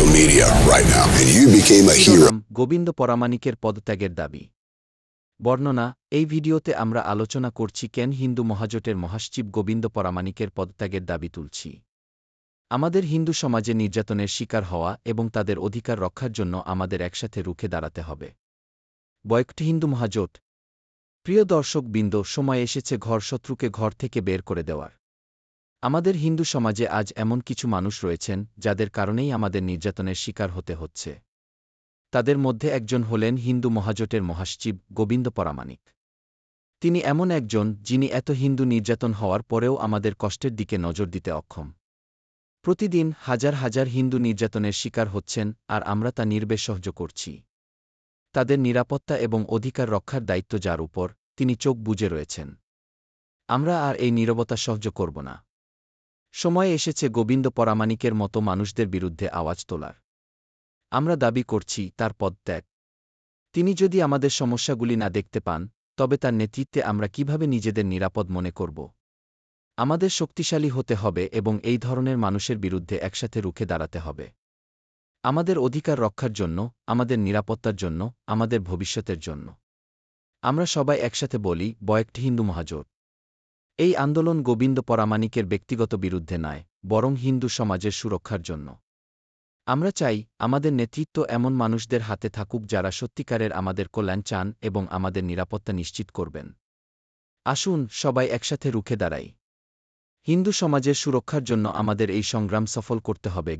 social media right now, and you became a hero. Govinda পরামানিকের পদত্যাগের দাবি। বর্ণনা, এই ভিডিওতে আমরা আলোচনা করছি কেন হিন্দু মহাজোটের মহাসচিব গোবিন্দ পরামানিকের পদত্যাগের দাবি তুলছি। আমাদের হিন্দু সমাজে নির্যাতনের শিকার হওয়া এবং তাদের অধিকার রক্ষার জন্য আমাদের একসাথে রুখে দাঁড়াতে হবে। বয়কট হিন্দু মহাজোট। প্রিয় দর্শকবৃন্দ, সময় এসেছে ঘর শত্রুকে ঘর থেকে বের করে দেওয়ার। আমাদের হিন্দু সমাজে আজ এমন কিছু মানুষ রয়েছেন যাদের কারণেই আমাদের নির্যাতনের শিকার হতে হচ্ছে। তাদের মধ্যে একজন হলেন হিন্দু মহাজোটের মহাসচিব গোবিন্দ পরামানিক। তিনি এমন একজন যিনি এত হিন্দু নির্যাতন হওয়ার পরেও আমাদের কষ্টের দিকে নজর দিতে অক্ষম। প্রতিদিন হাজার হাজার হিন্দু নির্যাতনের শিকার হচ্ছেন, আর আমরা তা নির্বেশ সহ্য করছি। তাদের নিরাপত্তা এবং অধিকার রক্ষার দায়িত্ব যার উপর, তিনি চোখ বুজে রয়েছেন। আমরা আর এই নীরবতা সহ্য করব না। সময় এসেছে গোবিন্দ পরামানিকের মতো মানুষদের বিরুদ্ধে আওয়াজ তোলার। আমরা দাবি করছি তার পদত্যাগ। তিনি যদি আমাদের সমস্যাগুলি না দেখতে পান, তবে তার নেতৃত্বে আমরা কিভাবে নিজেদের নিরাপদ মনে করব? আমাদের শক্তিশালী হতে হবে এবং এই ধরনের মানুষের বিরুদ্ধে একসাথে রুখে দাঁড়াতে হবে। আমাদের অধিকার রক্ষার জন্য, আমাদের নিরাপত্তার জন্য, আমাদের ভবিষ্যতের জন্য। আমরা সবাই একসাথে বলি, বয়কট হিন্দু মহাজোট। এই আন্দোলন গোবিন্দ পরামানিকের ব্যক্তিগত বিরুদ্ধে নয়, বরং হিন্দু সমাজের সুরক্ষার জন্য। আমরা চাই আমাদের নেতৃত্ব এমন মানুষদের হাতে থাকুক যারা সত্যিকারের আমাদের কল্যাণ চান এবং আমাদের নিরাপত্তা নিশ্চিত করবেন। আসুন সবাই একসাথে রুখে দাঁড়াই। হিন্দু সমাজের সুরক্ষার জন্য আমাদের এই সংগ্রাম সফল করতে হবে।